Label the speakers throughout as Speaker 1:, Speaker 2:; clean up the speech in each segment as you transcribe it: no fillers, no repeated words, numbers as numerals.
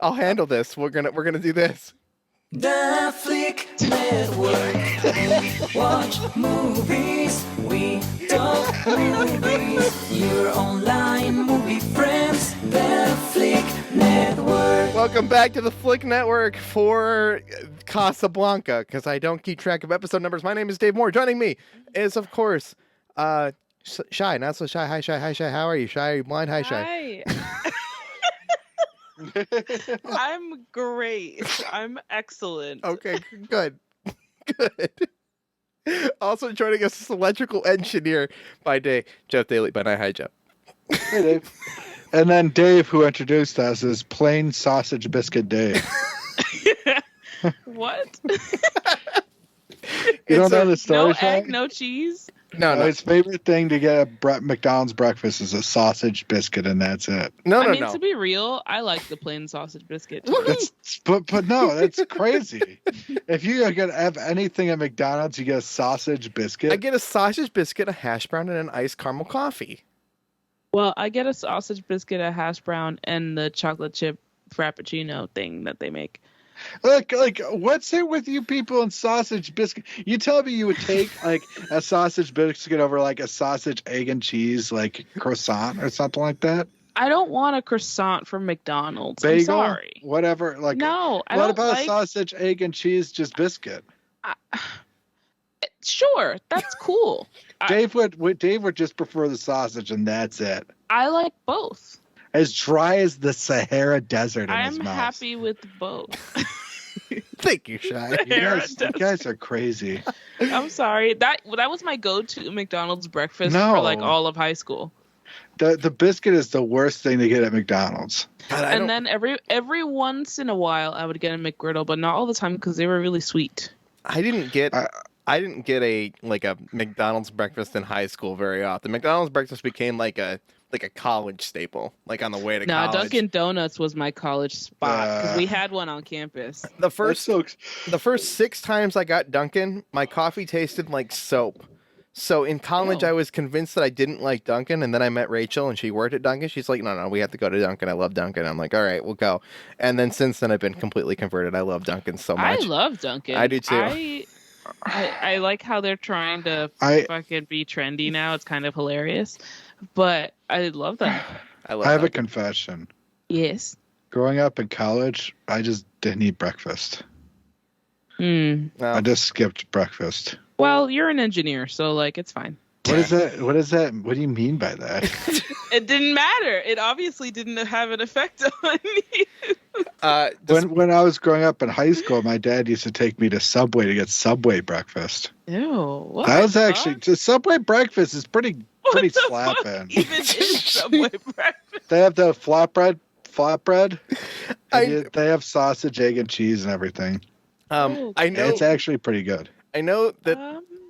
Speaker 1: I'll handle this. We're gonna do this.
Speaker 2: The Flick Network. Watch movies. We talk movies. Your online movie friends. The Flick Network.
Speaker 1: Welcome back to the Flick Network for Casablanca, because I don't keep track of episode numbers. My name is Dave Moore. Joining me is, of course, Shy. Not so shy. Hi, Shy. Hi, Shy. How are you? Shy, are you blind? Hi, Shy.
Speaker 3: Hi. I'm great. I'm excellent.
Speaker 1: Okay, good. Good. Also joining us is electrical engineer by day, Jeff Daly. By night, hi, Jeff.
Speaker 4: Hey, Dave. And then Dave, who introduced us, is plain sausage biscuit Dave.
Speaker 3: What?
Speaker 4: You don't know the story?
Speaker 3: No
Speaker 4: Shy?
Speaker 3: egg, no cheese.
Speaker 1: No.
Speaker 4: His favorite thing to get at McDonald's breakfast is a sausage biscuit, and that's it.
Speaker 1: No.
Speaker 3: To be real, I like the plain sausage biscuit.
Speaker 4: But no, that's crazy. If you have anything at McDonald's, you get a sausage biscuit.
Speaker 1: I get a sausage biscuit, a hash brown, and an iced caramel coffee.
Speaker 3: Well, I get a sausage biscuit, a hash brown, and the chocolate chip frappuccino thing that they make.
Speaker 4: Like, what's it with you people and sausage biscuit? You tell me you would take like a sausage biscuit over like a sausage, egg, and cheese like croissant or something like that?
Speaker 3: I don't want a croissant from McDonald's.
Speaker 4: Bagel,
Speaker 3: I'm sorry.
Speaker 4: whatever. Like,
Speaker 3: No, I
Speaker 4: what
Speaker 3: don't
Speaker 4: about
Speaker 3: like...
Speaker 4: a sausage, egg, and cheese just biscuit?
Speaker 3: Sure, that's cool.
Speaker 4: Dave would just prefer the sausage, and that's it.
Speaker 3: I like both.
Speaker 4: As dry as the Sahara Desert in his
Speaker 3: I'm
Speaker 4: mouth.
Speaker 3: happy with both.
Speaker 1: Thank you, Shy.
Speaker 4: You guys are crazy.
Speaker 3: I'm sorry. That was my go-to McDonald's breakfast
Speaker 4: No.
Speaker 3: for like all of high school.
Speaker 4: The biscuit is the worst thing to get at McDonald's.
Speaker 1: God,
Speaker 3: And then every once in a while I would get a McGriddle, but not all the time because they were really sweet.
Speaker 1: I didn't get a McDonald's breakfast in high school very often. McDonald's breakfast became like a college staple, like on the way to college.
Speaker 3: Dunkin' Donuts was my college spot because we had one on campus.
Speaker 1: The first 6 times I got Dunkin', my coffee tasted like soap. So in college,
Speaker 3: Ew.
Speaker 1: I was convinced that I didn't like Dunkin', and then I met Rachel, and she worked at Dunkin'. She's like, no, we have to go to Dunkin'. I love Dunkin'. I'm like, all right, we'll go. And then since then, I've been completely converted. I love Dunkin' so much.
Speaker 3: I love Dunkin'.
Speaker 1: I do too.
Speaker 3: I like how they're trying to fucking be trendy now. It's kind of hilarious. But I love that.
Speaker 1: I
Speaker 4: have a confession.
Speaker 3: Yes.
Speaker 4: Growing up in college, I just didn't eat breakfast.
Speaker 1: No.
Speaker 4: I just skipped breakfast.
Speaker 3: Well, you're an engineer, so like it's fine.
Speaker 4: What is that? What is that? What do you mean by that?
Speaker 3: It didn't matter. It obviously didn't have an effect on you.
Speaker 4: When I was growing up in high school, my dad used to take me to Subway to get Subway breakfast.
Speaker 3: Ew. What
Speaker 4: That was
Speaker 3: the
Speaker 4: actually
Speaker 3: fuck?
Speaker 4: Subway breakfast is pretty
Speaker 3: What the
Speaker 4: slapping.
Speaker 3: fuck even is Subway breakfast?
Speaker 4: They have the flatbread.
Speaker 1: I-
Speaker 4: They have sausage, egg, and cheese and everything.
Speaker 1: I know
Speaker 4: It's actually pretty good.
Speaker 1: I know that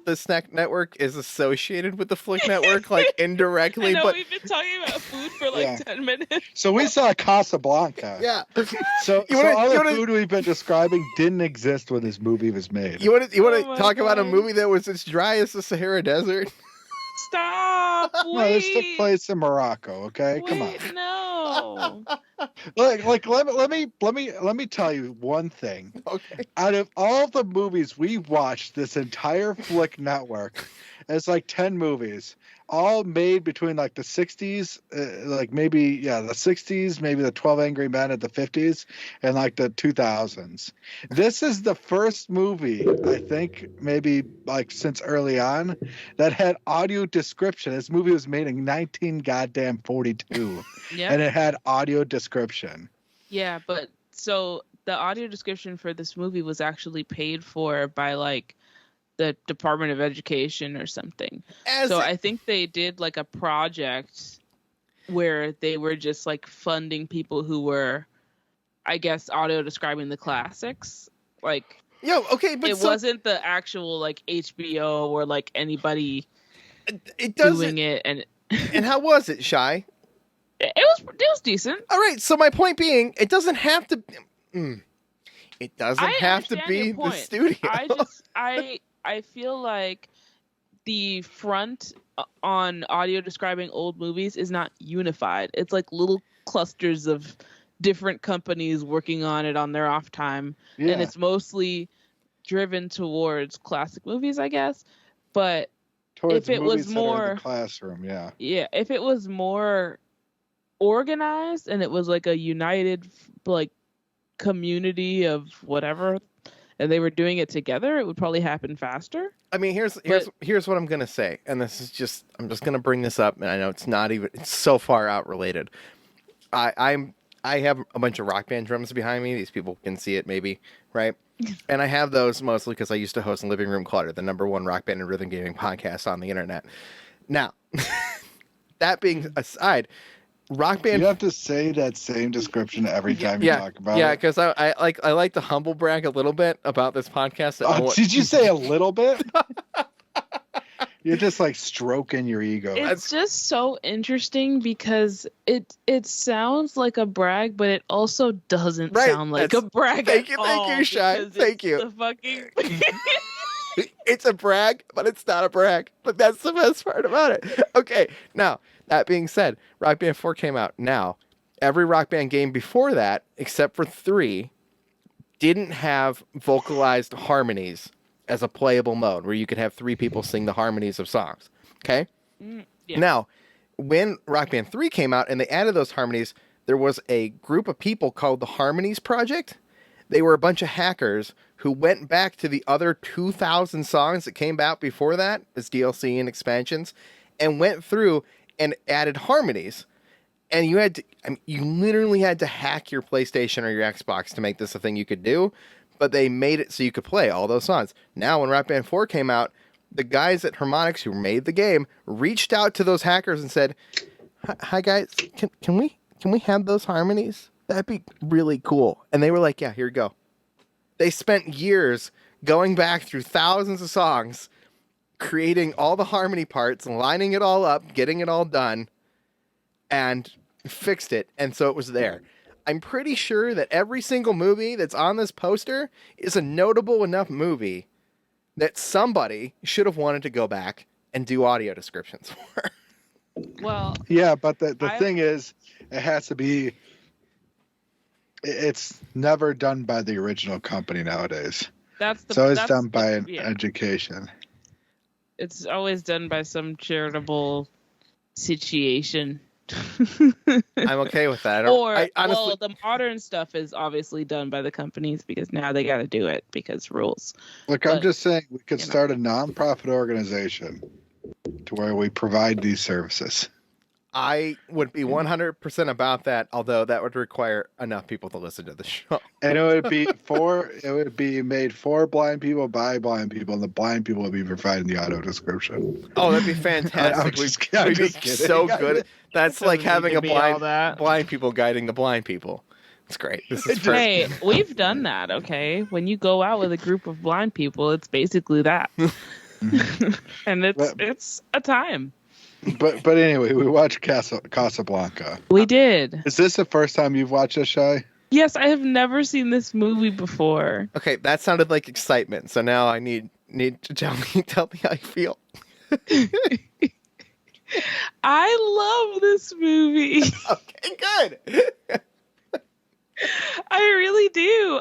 Speaker 1: the Snack Network is associated with the Flick Network, like indirectly,
Speaker 3: I know
Speaker 1: but
Speaker 3: we've been talking about food for like 10 minutes.
Speaker 4: So we saw Casablanca.
Speaker 1: yeah.
Speaker 4: So all
Speaker 1: you
Speaker 4: the
Speaker 1: wanna-
Speaker 4: food we've been describing didn't exist when this movie was made.
Speaker 1: You want to
Speaker 3: Oh my
Speaker 1: talk about a
Speaker 3: God.
Speaker 1: movie that was as dry as the Sahara Desert?
Speaker 3: Stop!
Speaker 4: No, this took place in Morocco. Okay, come on.
Speaker 3: No.
Speaker 4: Let me tell you one thing.
Speaker 1: Okay.
Speaker 4: Out of all the movies we watched this entire Flick Network, it's like 10 movies, all made between like the 60s, the 60s, maybe the 12 Angry Men at the 50s, and like the 2000s. This is the first movie, I think, maybe like since early on, that had audio description. This movie was made in 1942,
Speaker 3: Yeah.
Speaker 4: and it had audio description.
Speaker 3: Yeah, but so the audio description for this movie was actually paid for by like the Department of Education or something. I think they did like a project where they were just like funding people who were, I guess, audio describing the classics. Like,
Speaker 1: okay, but
Speaker 3: it wasn't the actual like HBO or like anybody
Speaker 1: it
Speaker 3: doing it. And
Speaker 1: And how was it, Shy?
Speaker 3: it was decent.
Speaker 1: All right. So my point being, it doesn't have to. It doesn't have to
Speaker 3: understand
Speaker 1: be
Speaker 3: your
Speaker 1: the
Speaker 3: point.
Speaker 1: studio.
Speaker 3: I feel like the front on audio describing old movies is not unified. It's like little clusters of different companies working on it on their off time, and it's mostly driven towards classic movies, I guess. But
Speaker 4: Towards
Speaker 3: if it was
Speaker 4: movies that are in
Speaker 3: more
Speaker 4: the classroom,
Speaker 3: if it was more organized and it was like a united like community of whatever, and they were doing it together, it would probably happen faster.
Speaker 1: I mean, here's what I'm gonna say, and I'm just gonna bring this up, and I know it's so far out related. I have a bunch of Rock Band drums behind me. These people can see it, maybe, right? And I have those mostly because I used to host Living Room Clutter, the #1 rock band and rhythm gaming podcast on the internet. Now, that being aside, Rock Band.
Speaker 4: You have to say that same description every time you talk about it.
Speaker 1: Yeah, because I like to humble brag a little bit about this podcast.
Speaker 4: Did you say a little bit? You're just like stroking your ego.
Speaker 3: It's just so interesting because it sounds like a brag, but it also doesn't sound like a brag.
Speaker 1: Thank you, Shy. Thank you. It's a brag, but it's not a brag. But that's the best part about it. Okay, now that being said, Rock Band 4 came out. Now, every Rock Band game before that, except for 3, didn't have vocalized harmonies as a playable mode where you could have 3 people sing the harmonies of songs. Okay? Yeah. Now, when Rock Band 3 came out and they added those harmonies, there was a group of people called the Harmonies Project. They were a bunch of hackers who went back to the other 2,000 songs that came out before that as DLC and expansions and went through and added harmonies. And you literally had to hack your PlayStation or your Xbox to make this a thing you could do. But they made it so you could play all those songs. Now, when Rock Band 4 came out, the guys at Harmonix who made the game reached out to those hackers and said, "Hi guys, can we have those harmonies? That'd be really cool." And they were like, "Yeah, here you go." They spent years going back through thousands of songs, creating all the harmony parts, lining it all up, getting it all done, and fixed it. And so it was there. I'm pretty sure that every single movie that's on this poster is a notable enough movie that somebody should have wanted to go back and do audio descriptions for.
Speaker 3: Well,
Speaker 4: yeah, but the thing is, it has to be. It's never done by the original company nowadays. It's done by an education.
Speaker 3: It's always done by some charitable situation.
Speaker 1: I'm okay with that.
Speaker 3: Honestly, the modern stuff is obviously done by the companies because now they got to do it because rules.
Speaker 4: Look, I'm just saying we could start a non-profit organization to where we provide these services.
Speaker 1: I would be 100% about that, although that would require enough people to listen to the show.
Speaker 4: And it would be made for blind people by blind people, and the blind people would be providing the auto description.
Speaker 1: Oh, that'd be fantastic. We'd be so good. That's like having a blind people guiding the blind people. It's great. This is
Speaker 3: Hey, we've done that, okay? When you go out with a group of blind people, it's basically that. And it's a time.
Speaker 4: But anyway, we watched Casablanca.
Speaker 3: We did.
Speaker 4: Is this the first time you've watched this, Shy?
Speaker 3: Yes, I have never seen this movie before.
Speaker 1: Okay, that sounded like excitement. So now I need to tell me how you feel.
Speaker 3: I love this movie.
Speaker 1: Okay, good.
Speaker 3: I really do.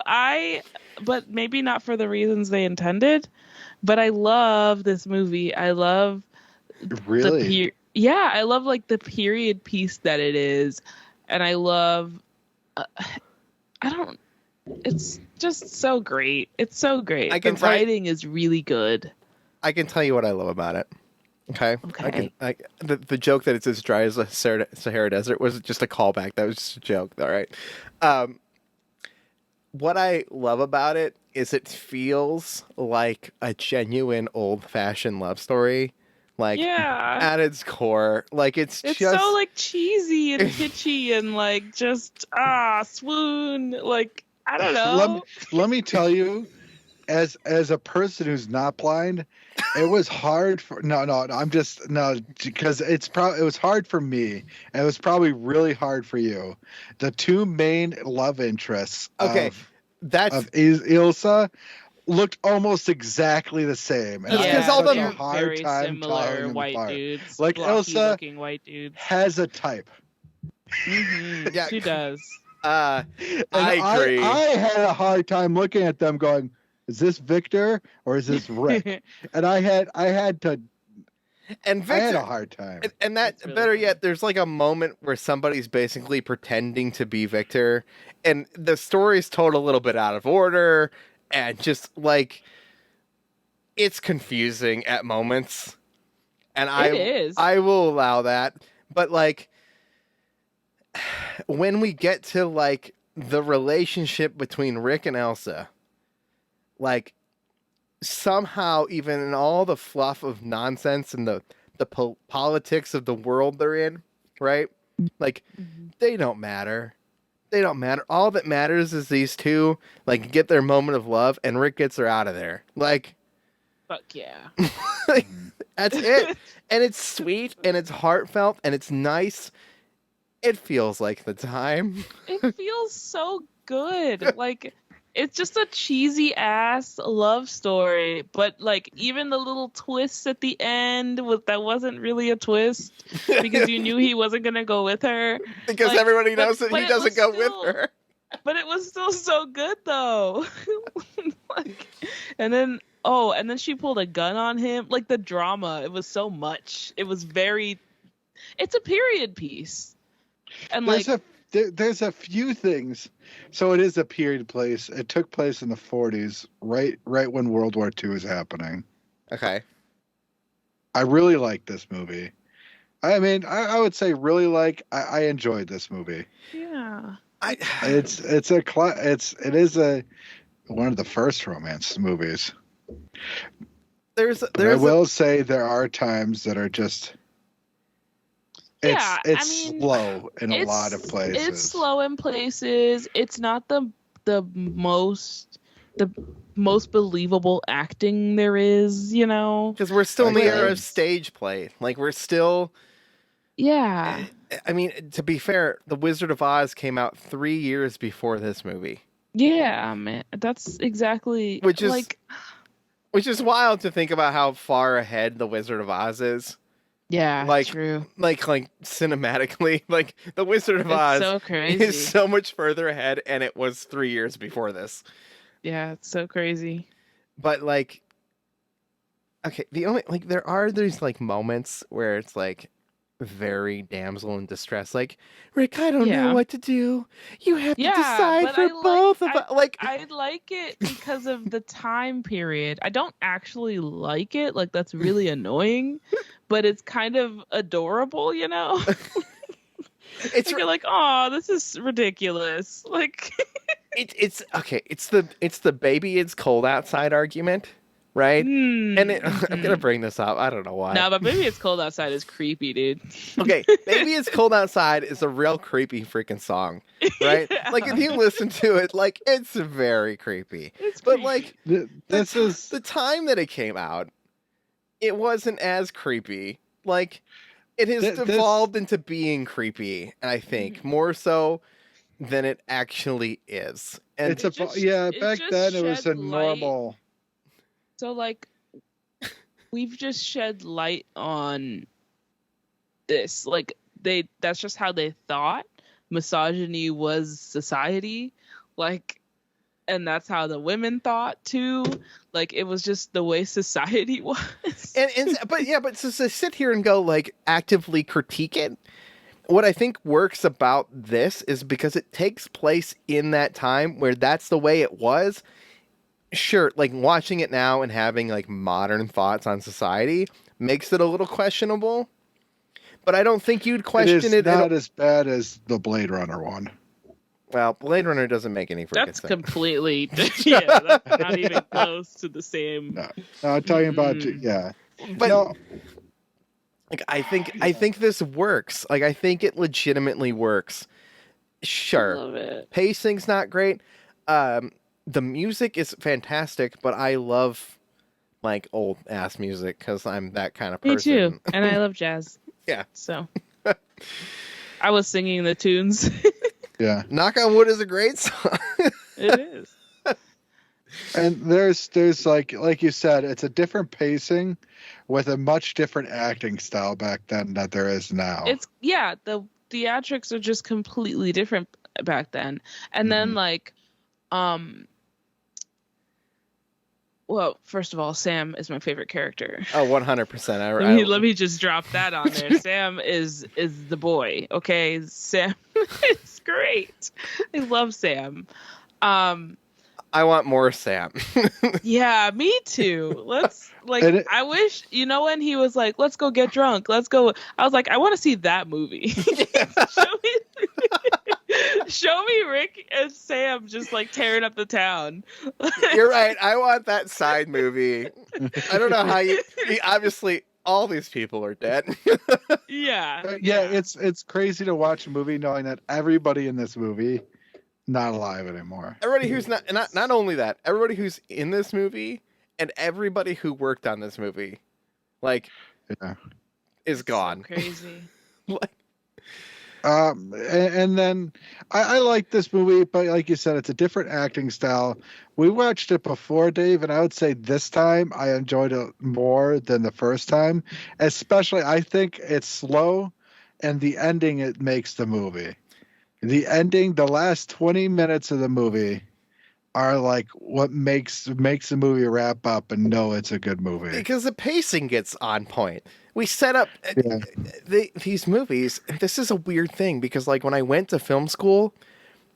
Speaker 3: But maybe not for the reasons they intended. But I love this movie. I love.
Speaker 4: Really?
Speaker 3: I love like the period piece that it is, and I love. It's just so great. It's so great. The writing is really good.
Speaker 1: I can tell you what I love about it. Okay. The joke that it's as dry as a Sahara Desert was just a callback. That was just a joke. All right. What I love about it is it feels like a genuine old-fashioned love story. Like, at its core, like it's just
Speaker 3: so like cheesy and kitschy and like just swoon. Like, I don't know.
Speaker 4: Let me tell you, as a person who's not blind, it was hard for because it was hard for me, and it was probably really hard for you. The two main love interests of Ilsa looked almost exactly the same. And
Speaker 1: because all the
Speaker 3: very similar white dudes,
Speaker 4: like Ilsa
Speaker 3: looking white dudes,
Speaker 4: has a type.
Speaker 3: Mm-hmm. Yeah, she does.
Speaker 1: I
Speaker 4: And
Speaker 1: agree.
Speaker 4: I had a hard time looking at them going, is this Victor or is this Rick? And I had
Speaker 1: And
Speaker 4: I had
Speaker 1: Victor,
Speaker 4: a hard time.
Speaker 1: and that
Speaker 3: That's really
Speaker 1: better
Speaker 3: funny.
Speaker 1: yet, there's like a moment where somebody's basically pretending to be Victor, and the story's told a little bit out of order, and just like it's confusing at moments. And
Speaker 3: It is.
Speaker 1: I will allow that. But like when we get to like the relationship between Rick and Elsa, like somehow even in all the fluff of nonsense and the politics of the world they're in, right? Like they don't matter. They don't matter. All that matters is these two like get their moment of love and Rick gets her out of there. Like
Speaker 3: Fuck yeah.
Speaker 1: like, that's it. And it's sweet and it's heartfelt and it's nice. It feels like the time.
Speaker 3: It feels so good. Like it's just a cheesy ass love story, but like even the little twists at the end that wasn't really a twist because you knew he wasn't gonna go with her.
Speaker 1: Because
Speaker 3: Like,
Speaker 1: everybody knows that
Speaker 3: but
Speaker 1: he
Speaker 3: it
Speaker 1: doesn't
Speaker 3: was
Speaker 1: go
Speaker 3: still-
Speaker 1: with her.
Speaker 3: But it was still so good though. Like, and then she pulled a gun on him. Like the drama, it was so much. It was very. It's a period piece, and
Speaker 4: There's a few things. So it is a period place. It took place in the 40s, right when World War II was happening.
Speaker 1: Okay.
Speaker 4: I really like this movie. I mean, I would say really like. I enjoyed this movie.
Speaker 3: yeah.
Speaker 4: It is one of the first romance movies.
Speaker 1: There's
Speaker 4: I will say there are times that are just.
Speaker 3: Yeah,
Speaker 4: It's
Speaker 3: I mean,
Speaker 4: slow in a lot of places.
Speaker 3: It's slow in places. It's not the most believable acting there is, you know.
Speaker 1: because we're still in the
Speaker 4: Okay.
Speaker 1: era of stage play. Like we're still.
Speaker 3: Yeah.
Speaker 1: I mean, to be fair, The Wizard of Oz came out 3 years before this movie,
Speaker 3: Yeah, man. That's exactly
Speaker 1: Which is-
Speaker 3: like
Speaker 1: which is wild to think about how far ahead The Wizard of Oz is.
Speaker 3: yeah,
Speaker 1: like-
Speaker 3: true.
Speaker 1: Like cinematically, like The Wizard of
Speaker 3: It's
Speaker 1: Oz
Speaker 3: so crazy.
Speaker 1: is so much further ahead, and it was 3 years before this.
Speaker 3: Yeah, it's so crazy.
Speaker 1: But like, okay, the only like there are these like moments where it's like very damsel in distress, like Rick, I don't
Speaker 3: Yeah.
Speaker 1: know what to do. You have to
Speaker 3: Yeah,
Speaker 1: decide
Speaker 3: but
Speaker 1: for
Speaker 3: I like-
Speaker 1: both of us. Like,
Speaker 3: I like it because of the time period. I don't actually like it. Like that's really annoying, but it's kind of adorable, you know?
Speaker 1: it's
Speaker 3: Like, you're like, oh, this is ridiculous. Like,
Speaker 1: it's okay. It's the baby it's cold outside argument, right? And I'm gonna bring this up. I don't know why.
Speaker 3: No, but maybe it's cold outside is creepy, dude.
Speaker 1: Okay, Baby It's Cold Outside is a real creepy freaking song, right?
Speaker 3: Yeah.
Speaker 1: Like if you listen to it, like it's very creepy.
Speaker 3: It's
Speaker 1: But
Speaker 3: creepy.
Speaker 1: like
Speaker 4: This is
Speaker 1: the time that it came out, it wasn't as creepy. Like it has
Speaker 4: This-
Speaker 1: devolved into being creepy, and I think more so than it actually is. And
Speaker 4: it's a
Speaker 3: just-
Speaker 4: yeah.
Speaker 3: it
Speaker 4: Back
Speaker 3: just
Speaker 4: then it was a
Speaker 3: shed light.
Speaker 4: normal.
Speaker 3: So like we've just shed light on this. Like that's just how they thought misogyny was society. Like and that's how the women thought too. Like it was just the way society was.
Speaker 1: but to sit here and go like actively critique it, what I think works about this is because it takes place in that time where that's the way it was. Sure, like watching it now and having like modern thoughts on society makes it a little questionable, but I don't think you'd question it.
Speaker 4: Not as bad as the Blade Runner one.
Speaker 1: Well, Blade Runner doesn't make any freaking
Speaker 3: That's
Speaker 1: sense.
Speaker 3: completely yeah, that's not even close to the same.
Speaker 4: No, I'm talking about
Speaker 3: Mm.
Speaker 4: yeah.
Speaker 1: But
Speaker 4: No,
Speaker 1: like, I think this works. Like I think it legitimately works.
Speaker 3: I
Speaker 1: Sure,
Speaker 3: love it.
Speaker 1: pacing's not great. The music is fantastic, but I love like old ass music because I'm that kind of person.
Speaker 3: Me too. And I love jazz.
Speaker 1: Yeah.
Speaker 3: So I was singing the tunes.
Speaker 4: yeah.
Speaker 1: Knock on Wood is a great song.
Speaker 3: It is.
Speaker 4: And there's like you said, it's a different pacing with a much different acting style back then that there is now.
Speaker 3: The theatrics are just completely different. back then. And then like, well, first of all, Sam is my favorite character.
Speaker 1: Oh, 100%.
Speaker 3: Let me just drop that on there. Sam is the boy. Okay, Sam is great. I love Sam.
Speaker 1: I want more Sam.
Speaker 3: Yeah, me too. I wish, when he was like, let's go get drunk. Let's go. I was like, I want to see that movie. Show me Rick and Sam just like tearing up the town.
Speaker 1: You're right. I want that side movie. I don't know how obviously all these people are dead.
Speaker 3: Yeah.
Speaker 4: It's crazy to watch a movie knowing that everybody in this movie not alive anymore.
Speaker 1: Everybody who's not only that, everybody who's in this movie and everybody who worked on this movie, like, is gone.
Speaker 3: So crazy.
Speaker 4: And then I like this movie, but like you said, it's a different acting style. We watched it before, Dave, and I would say this time I enjoyed it more than the first time. Especially, I think it's slow, and the ending it makes the movie. The ending, the last 20 minutes of the movie are like what makes the movie wrap up and know it's a good movie.
Speaker 1: Because the pacing gets on point. We set up these movies. This is a weird thing because like when I went to film school,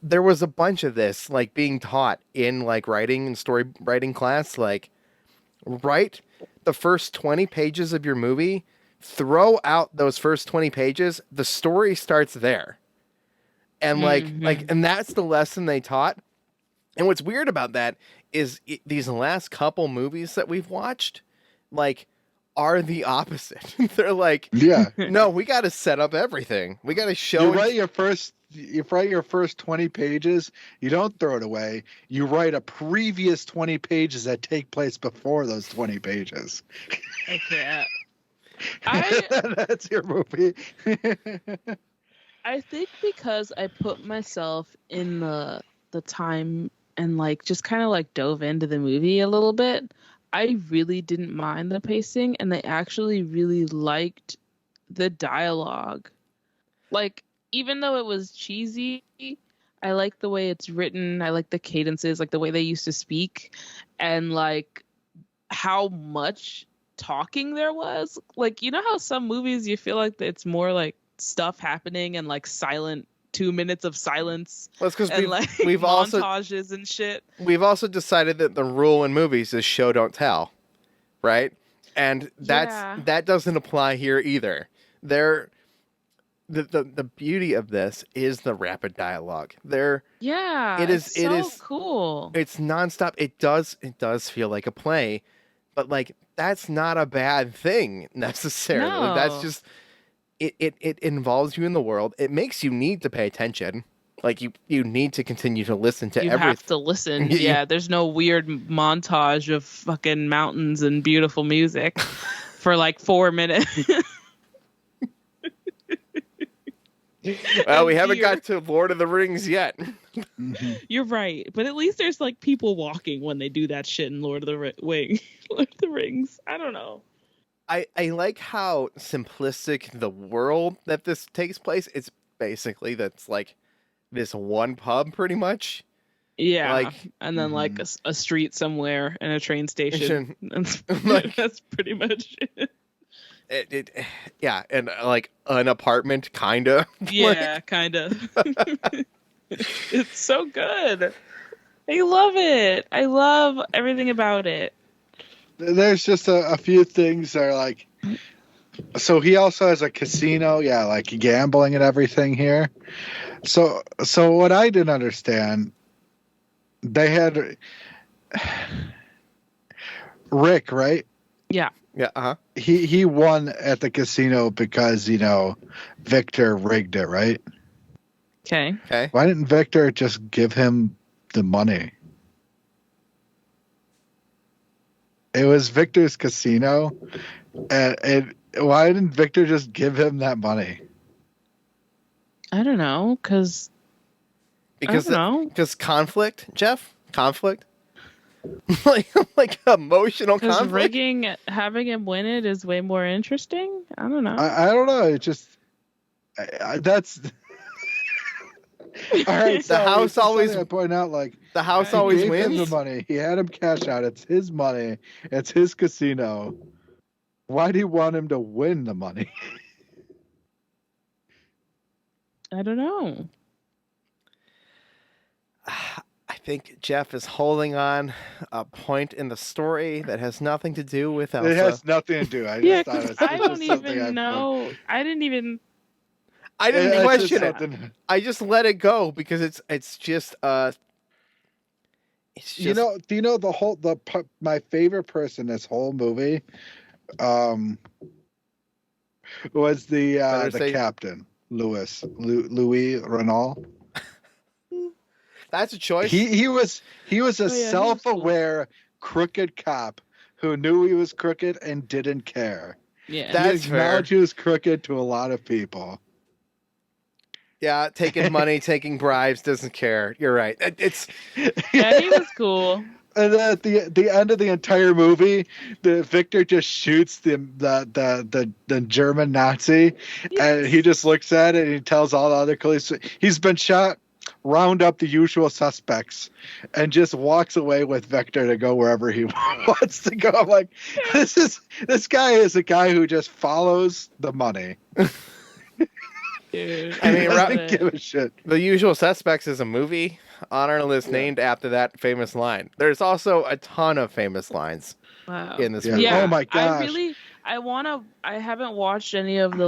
Speaker 1: there was a bunch of this like being taught in like writing and story writing class. Like write the first 20 pages of your movie, throw out those first 20 pages. The story starts there. And and that's the lesson they taught. And what's weird about that is these last couple movies that we've watched, like, are the opposite. They're like, no, we got to set up everything. We got to show.
Speaker 4: You write your first 20 pages. You don't throw it away. You write a previous 20 pages that take place before those 20 pages.
Speaker 3: Okay.
Speaker 4: That's your movie.
Speaker 3: I think because I put myself in the time and like just kind of like dove into the movie a little bit, I really didn't mind the pacing, and I actually really liked the dialogue. Like, even though it was cheesy, I like the way it's written. I like the cadences, like the way they used to speak, and like how much talking there was. Like, you know how some movies you feel like it's more like stuff happening and like silent 2 minutes of silence.
Speaker 1: Well, it's because
Speaker 3: we've montages and shit.
Speaker 1: We've also decided that the rule in movies is show don't tell, right? And that doesn't apply here either. The beauty of this is the rapid dialogue. It is
Speaker 3: cool.
Speaker 1: It's nonstop. It does feel like a play, but like that's not a bad thing necessarily.
Speaker 3: No.
Speaker 1: That's just it involves you in the world. It makes you need to pay attention. Like you need to continue to listen to everything. You have
Speaker 3: to listen. Yeah, there's no weird montage of fucking mountains and beautiful music for like 4 minutes.
Speaker 1: Well, we haven't got to Lord of the Rings yet.
Speaker 3: You're right, but at least there's like people walking when they do that shit in Lord of the Rings. I don't know.
Speaker 1: I like how simplistic the world that this takes place. It's basically that's like this one pub, pretty much.
Speaker 3: Yeah, like, and then like a street somewhere and a train station. That's pretty much it.
Speaker 1: Yeah, and like an apartment, kinda.
Speaker 3: Yeah, kinda. It's so good. I love it. I love everything about it.
Speaker 4: There's just a few things that are like, so he also has a casino, like gambling and everything here. So what I didn't understand, they had Rick, right?
Speaker 3: Yeah.
Speaker 1: Yeah. Uh-huh.
Speaker 4: He won at the casino because, Victor rigged it, right?
Speaker 3: Okay.
Speaker 4: Why didn't Victor just give him the money? It was Victor's casino, and why didn't Victor just give him that money?
Speaker 3: I don't know, because
Speaker 1: conflict, Jeff, like emotional conflict.
Speaker 3: Rigging, having him win it is way more interesting. I don't know.
Speaker 4: I don't know. It just that's All right,
Speaker 1: The house
Speaker 4: so
Speaker 1: always-
Speaker 4: I point out, like,
Speaker 1: The house
Speaker 4: he
Speaker 1: always
Speaker 4: gave him
Speaker 1: wins.
Speaker 4: the money. He had him cash out. It's his money. It's his casino. Why do you want him to win the money?
Speaker 3: I don't know.
Speaker 1: I think Jeff is holding on a point in the story that has nothing to do with Elsa.
Speaker 4: It has nothing to do. I just
Speaker 3: Yeah,
Speaker 4: thought
Speaker 3: because
Speaker 4: it's
Speaker 3: I
Speaker 4: just
Speaker 3: don't
Speaker 4: something
Speaker 3: even
Speaker 4: I've-
Speaker 3: know. I didn't even.
Speaker 1: I didn't
Speaker 4: It's just
Speaker 1: question it.
Speaker 4: something-
Speaker 1: I just let it go because it's just it's just
Speaker 4: You know, do you know my favorite person in this whole movie was
Speaker 1: Better
Speaker 4: the
Speaker 1: say-
Speaker 4: captain, Louis Renault.
Speaker 1: that's a choice.
Speaker 4: He was a
Speaker 3: Oh, yeah, he was cool.
Speaker 4: self-aware crooked cop who knew he was crooked and didn't care.
Speaker 3: Yeah.
Speaker 1: That's
Speaker 4: he
Speaker 1: fair.
Speaker 4: acknowledged he was crooked to a lot of people.
Speaker 1: Yeah, taking money, taking bribes, doesn't care. You're right. It's
Speaker 3: Yeah, he was cool.
Speaker 4: And then at the end of the entire movie, the Victor just shoots the German Nazi, and he just looks at it and he tells all the other colleagues he's been shot. Round up the usual suspects, and just walks away with Victor to go wherever he wants to go. I'm like, this guy is a guy who just follows the money.
Speaker 3: Dude.
Speaker 1: I mean,
Speaker 4: He doesn't give a shit.
Speaker 1: The Usual Suspects is a movie on our list named after that famous line. There's also a ton of famous lines
Speaker 3: Wow.
Speaker 1: in this
Speaker 4: Yeah.
Speaker 1: movie.
Speaker 3: Yeah.
Speaker 4: Oh my gosh.
Speaker 3: I haven't watched any of the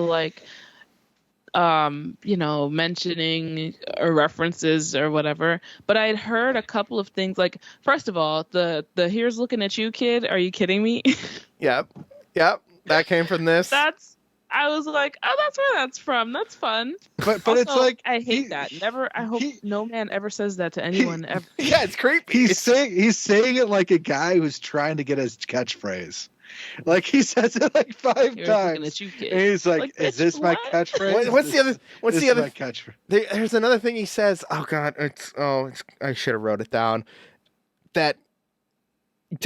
Speaker 3: mentioning or references or whatever, but I'd heard a couple of things. Like, first of all, the "Here's looking at you, kid. Are you kidding me?"
Speaker 1: Yep. That came from this.
Speaker 3: I was like, oh, that's where that's from. That's fun.
Speaker 4: But
Speaker 3: Also,
Speaker 4: it's like
Speaker 3: I hate that. I hope no man ever says that to anyone ever.
Speaker 1: Yeah, it's creepy.
Speaker 4: he's saying it like a guy who's trying to get his catchphrase. Like he says it like 5
Speaker 3: Here's looking
Speaker 4: times.
Speaker 3: at you, kid.
Speaker 4: And he's like,
Speaker 3: Like,
Speaker 4: "Is
Speaker 3: bitch,
Speaker 4: this my
Speaker 3: what?
Speaker 4: catchphrase?
Speaker 1: What's the other? What's
Speaker 4: This
Speaker 1: the
Speaker 4: is
Speaker 1: other?
Speaker 4: my catchphrase."
Speaker 1: There's another thing he says. Oh God, I should have wrote it down. That it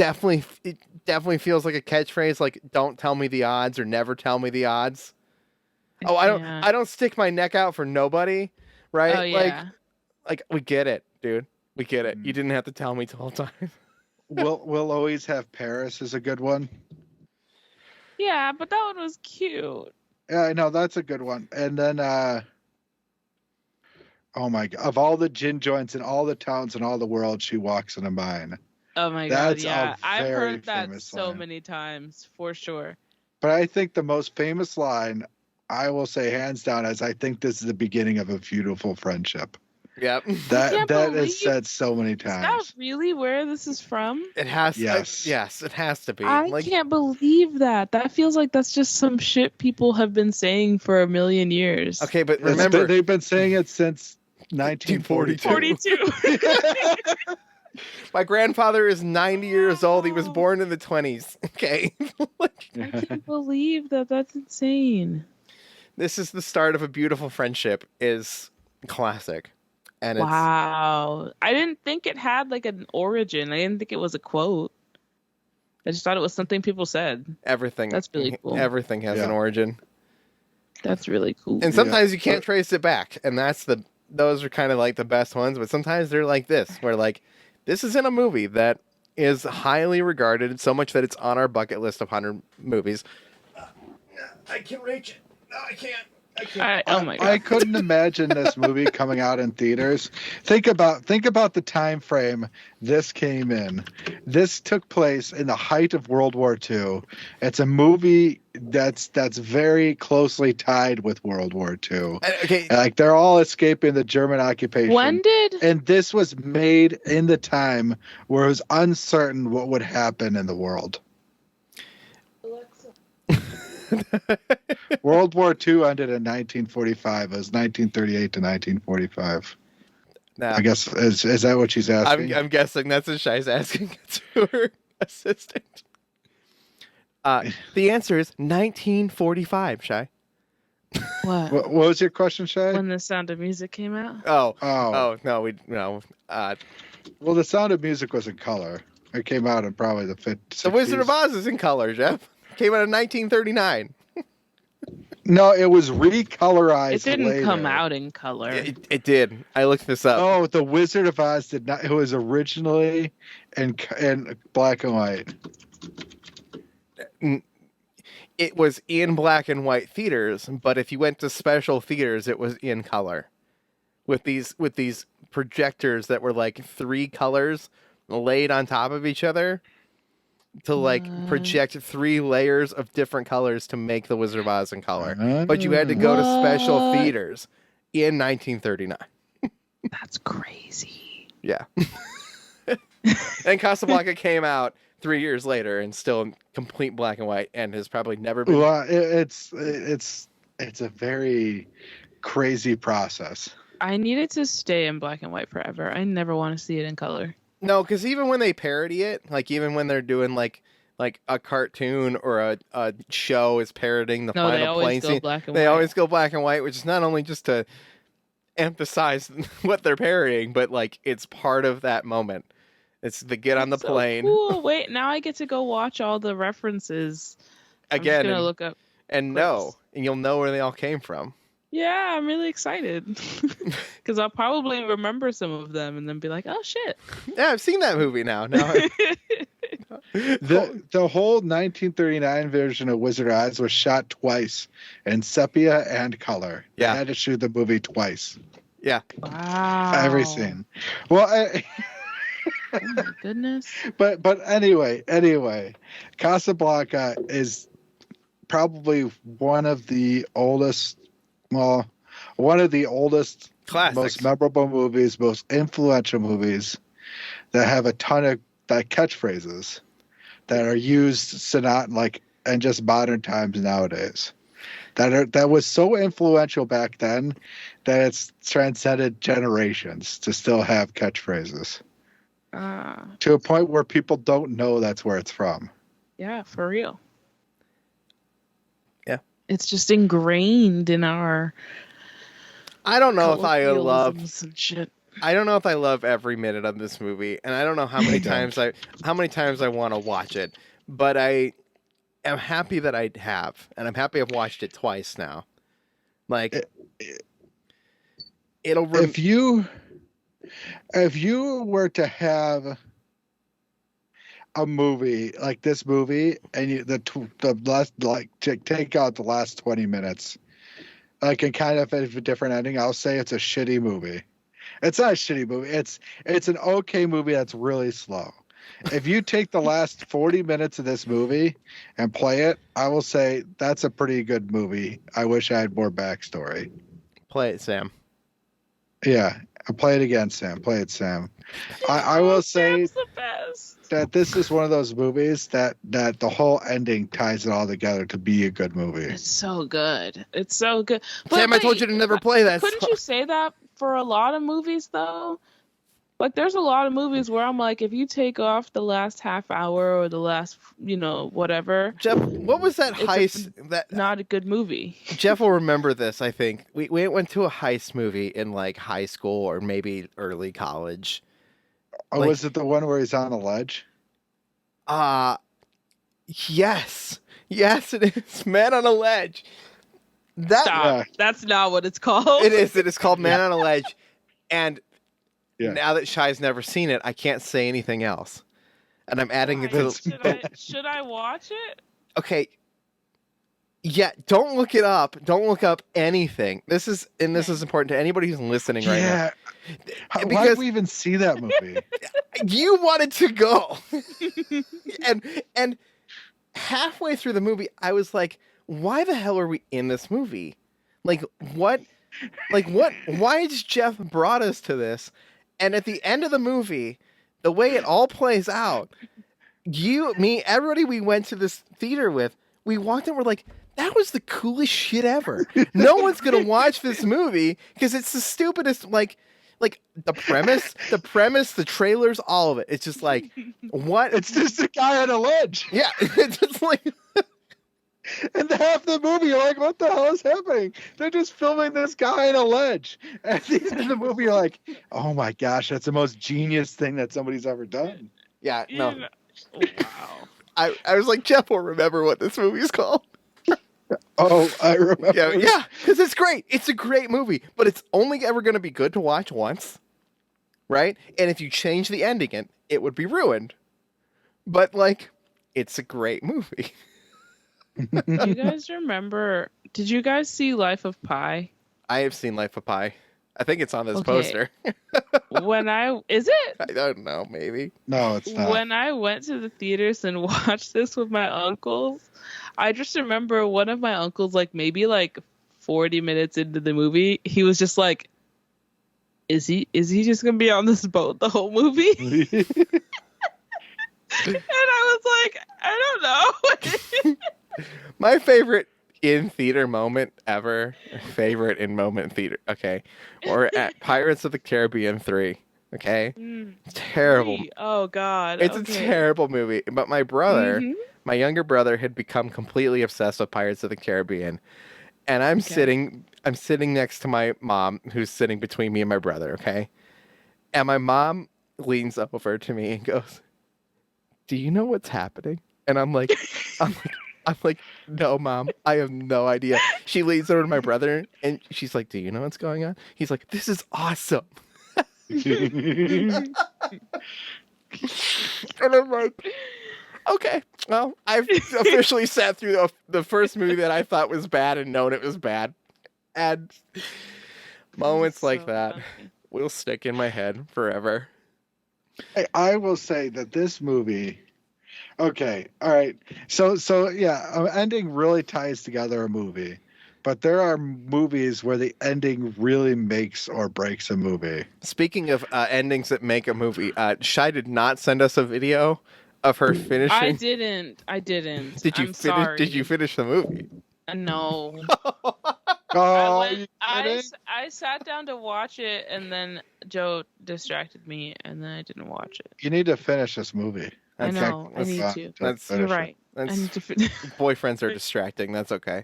Speaker 1: definitely feels like a catchphrase. Like, don't tell me the odds or never tell me the odds. Oh,
Speaker 3: Yeah.
Speaker 1: I don't stick my neck out for nobody, right?
Speaker 3: Oh yeah.
Speaker 1: Like we get it, dude. We get it. You didn't have to tell me the whole time.
Speaker 4: We'll always have Paris is a good one.
Speaker 3: Yeah, but that one was cute.
Speaker 4: Yeah, I know that's a good one. And then oh my God, of all the gin joints in all the towns in all the world, she walks in a mine.
Speaker 3: Oh my
Speaker 4: That's
Speaker 3: god, yeah.
Speaker 4: a
Speaker 3: I've
Speaker 4: very
Speaker 3: heard that
Speaker 4: famous
Speaker 3: so
Speaker 4: line.
Speaker 3: many times, for sure.
Speaker 4: But I think the most famous line, I will say hands down, is I think this is the beginning of a beautiful friendship.
Speaker 1: Yep.
Speaker 4: That
Speaker 3: can't
Speaker 4: that
Speaker 3: believe-
Speaker 4: is said so many
Speaker 3: Is that
Speaker 4: times.
Speaker 3: really where this is from?
Speaker 1: It has.
Speaker 4: Yes.
Speaker 1: Yes, it has to be.
Speaker 3: I can't believe that. That feels like that's just some shit people have been saying for a million years.
Speaker 1: Okay, but
Speaker 4: It's-
Speaker 1: remember,
Speaker 4: they've been saying it since 1942.
Speaker 3: 42.
Speaker 1: my grandfather is 90 years old. He was
Speaker 3: Wow.
Speaker 1: born in the 20s. Okay.
Speaker 3: I can't believe that. That's insane.
Speaker 1: This is the start of a beautiful friendship is classic. And it's
Speaker 3: Wow. I didn't think it had like an origin. I didn't think it was a quote. I just thought it was something people said.
Speaker 1: everything.
Speaker 3: That's really cool.
Speaker 1: Everything has an
Speaker 4: Yeah.
Speaker 1: origin.
Speaker 3: That's really cool.
Speaker 1: And sometimes you
Speaker 4: but-
Speaker 1: can't trace it back. And those are kind of like the best ones, but sometimes they're like this, where like this is in a movie that is highly regarded so much that it's on our bucket list of 100 movies. I can reach it. No, I can't.
Speaker 3: Oh my god.
Speaker 4: I couldn't imagine this movie coming out in theaters. Think about the time frame this came in. This took place in the height of World War II. It's a movie that's very closely tied with World War II.
Speaker 1: Okay.
Speaker 4: Like they're all escaping the German occupation.
Speaker 3: When did
Speaker 4: And this was made in the time where it was uncertain what would happen in the world. World War II ended in 1945. It was 1938 to 1945.
Speaker 1: Now,
Speaker 4: I guess is that what she's asking?
Speaker 1: I'm guessing that's what Shai's asking to her assistant. The answer is 1945, Shai.
Speaker 3: what?
Speaker 4: What was your question, Shay?
Speaker 3: When The Sound of Music came out?
Speaker 1: Oh no.
Speaker 4: Well, The Sound of Music was in color. It came out in probably the 50s.
Speaker 1: The Wizard of Oz is in color, Jeff. Came out in 1939.
Speaker 4: No, it was recolorized.
Speaker 3: It didn't
Speaker 4: later.
Speaker 3: come out in color.
Speaker 1: It did. I looked this up.
Speaker 4: Oh, The Wizard of Oz did not. It was originally in black and white.
Speaker 1: It was in black and white theaters, but if you went to special theaters, it was in color, with these projectors that were like 3 colors laid on top of each other to like project 3 layers of different colors to make The Wizard of Oz in color. But you had to go to special theaters in 1939.
Speaker 3: That's crazy.
Speaker 1: Yeah. And Casablanca came out 3 years later and still in complete black and white and has probably never been.
Speaker 4: Well, it's a very crazy process.
Speaker 3: I need it to stay in black and white forever. I never want to see it in color.
Speaker 1: No, because even when they parody it, like even when they're doing like a cartoon or a show is parodying the final plane scene, they always go black and white, which is not only just to emphasize what they're parodying, but like it's part of that moment. It's the get on the plane.
Speaker 3: Cool. Wait, now I get to go watch all the references
Speaker 1: again.
Speaker 3: I'm just gonna look up
Speaker 1: and you'll know where they all came from.
Speaker 3: Yeah, I'm really excited because I'll probably remember some of them and then be like, "Oh shit!"
Speaker 1: Yeah, I've seen that movie now.
Speaker 4: The whole 1939 version of Wizard of Oz was shot twice in sepia and color.
Speaker 1: Yeah,
Speaker 4: they had to shoot the movie twice.
Speaker 1: Yeah,
Speaker 3: wow,
Speaker 4: every scene. Well,
Speaker 3: oh my goodness.
Speaker 4: But anyway, Casablanca is probably one of the oldest. Well, one of the oldest,
Speaker 1: classics,
Speaker 4: most memorable movies, most influential movies that have a ton of catchphrases that are used in just modern times nowadays. That was so influential back then that it's transcended generations to still have catchphrases. To a point where people don't know that's where it's from.
Speaker 3: Yeah, for real.
Speaker 1: Yeah.
Speaker 3: It's just ingrained in our
Speaker 1: I don't know if I love
Speaker 3: and shit.
Speaker 1: I don't know if I love every minute of this movie, and I don't know how many times I want to watch it, but I am happy that I have, and I'm happy I've watched it twice now. Like
Speaker 4: if you were to have a movie like this movie, and take out the last 20 minutes, and kind of have a different ending, I'll say it's a shitty movie. It's not a shitty movie. It's an okay movie that's really slow. If you take the last 40 minutes of this movie and play it, I will say that's a pretty good movie. I wish I had more backstory.
Speaker 1: Play it, Sam.
Speaker 4: Yeah, play it again, Sam. Play it, Sam. I will say that this is one of those movies that the whole ending ties it all together to be a good movie.
Speaker 3: It's so good. It's so good. But
Speaker 1: Sam, I told you to never play that
Speaker 3: Couldn't
Speaker 1: song.
Speaker 3: you say that for a lot of movies, though? Like, there's a lot of movies where I'm like, if you take off the last half hour or the last, whatever.
Speaker 1: Jeff, what was that heist?
Speaker 3: Not a good movie.
Speaker 1: Jeff will remember this, I think. We went to a heist movie in, like, high school or maybe early college.
Speaker 4: Oh, was it the one where he's on the ledge?
Speaker 1: Yes. Yes, it is. Man on a Ledge.
Speaker 3: Stop. That's not what it's called.
Speaker 1: It is. It is called Man on a Ledge. And now that Shai's never seen it, I can't say anything else. And I'm adding it to the...
Speaker 3: Should I watch it?
Speaker 1: Okay. Yeah, don't look it up. Don't look up anything. This is important to anybody who's listening right now.
Speaker 4: Why did we even see that movie?
Speaker 1: You wanted to go. and halfway through the movie, I was like, why the hell are we in this movie? Like, what? Why has Jeff brought us to this? And at the end of the movie, the way it all plays out, you, me, everybody we went to this theater with, we walked in, we're like, that was the coolest shit ever. No one's going to watch this movie because it's the stupidest, like the premise, the trailers, all of it. It's just like, what?
Speaker 4: It's just a guy on a ledge.
Speaker 1: Yeah. It's just like...
Speaker 4: And half the movie, you're like, what the hell is happening? They're just filming this guy on a ledge. At the end of the movie, you're like, oh my gosh, that's the most genius thing that somebody's ever done.
Speaker 1: Yeah, no.
Speaker 3: Wow.
Speaker 1: I was like, Jeff will remember what this movie's called.
Speaker 4: Oh, I remember.
Speaker 1: Yeah, because it's great. It's a great movie, but it's only ever going to be good to watch once, right? And if you change the ending, it would be ruined. But like, it's a great movie.
Speaker 3: Do you guys remember? Did you guys see Life of Pi?
Speaker 1: I have seen Life of Pi. I think it's on this
Speaker 3: Okay.
Speaker 1: poster.
Speaker 3: Is it?
Speaker 1: I don't know, maybe.
Speaker 4: No, it's not.
Speaker 3: When I went to the theaters and watched this with my uncles, I just remember one of my uncles, like maybe like 40 minutes into the movie, he was just like, "Is he just gonna be on this boat the whole movie?" And I was like, I don't know.
Speaker 1: My favorite in theater moment ever, favorite in moment theater, okay, or at Pirates of the Caribbean 3, okay? Terrible.
Speaker 3: Oh God.
Speaker 1: It's a terrible movie. But my brother,
Speaker 3: Mhm.
Speaker 1: my younger brother, had become completely obsessed with Pirates of the Caribbean. And I'm sitting next to my mom, who's sitting between me and my brother, okay? And my mom leans over to me and goes, "Do you know what's happening?" And I'm like, "No, Mom, I have no idea." She leans over to my brother and she's like, "Do you know what's going on?" He's like, "This is awesome." And I'm like, "Okay, well, I've officially sat through the first movie that I thought was bad and known it was bad." And moments like that will stick in my head forever.
Speaker 4: I will say that this movie. Okay, all right. So yeah, an ending really ties together a movie, but there are movies where the ending really makes or breaks a movie.
Speaker 1: Speaking of endings that make a movie, Shai did not send us a video of her finishing.
Speaker 3: I didn't.
Speaker 1: Did you
Speaker 3: I'm
Speaker 1: finish?
Speaker 3: sorry.
Speaker 1: Did you finish the movie?
Speaker 3: No.
Speaker 4: Oh,
Speaker 3: I sat down to watch it, and then Joe distracted me, and then I didn't watch it.
Speaker 4: you need to finish this movie.
Speaker 3: I know. I need to. You're
Speaker 4: finish it.
Speaker 3: right. I
Speaker 1: That's
Speaker 3: need to finish.
Speaker 1: boyfriends are distracting. That's okay.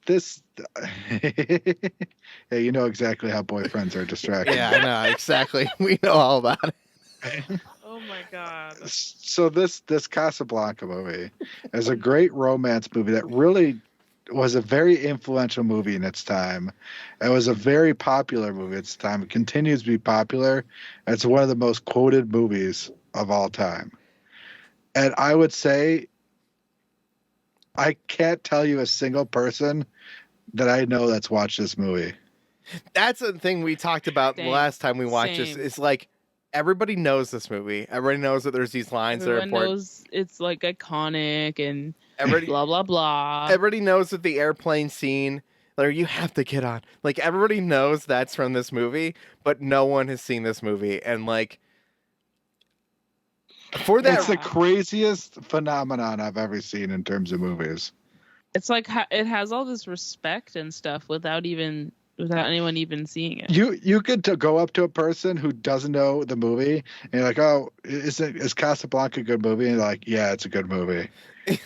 Speaker 4: This yeah, you know exactly how boyfriends are distracting.
Speaker 1: Yeah, I know exactly. We know all about it.
Speaker 3: Oh my God.
Speaker 4: So this Casablanca movie is a great romance movie that really was a very influential movie in its time. It was a very popular movie at its time. It continues to be popular. It's one of the most quoted movies of all time. And I would say I can't tell you a single person that I know that's watched this movie.
Speaker 1: That's the thing we talked about the last time we watched this. It's like everybody knows this movie. Everybody knows that there's these lines that are
Speaker 3: Everyone
Speaker 1: important.
Speaker 3: knows it's like iconic and
Speaker 1: Everybody,
Speaker 3: blah blah blah.
Speaker 1: everybody knows that the airplane scene, like you have to get on. Like everybody knows that's from this movie, but no one has seen this movie. And like for that,
Speaker 4: It's the craziest phenomenon I've ever seen in terms of movies.
Speaker 3: It's like it has all this respect and stuff without anyone even seeing it.
Speaker 4: You could go up to a person who doesn't know the movie and you're like, "Oh, is Casablanca a good movie?" And you're like, "Yeah, it's a good movie."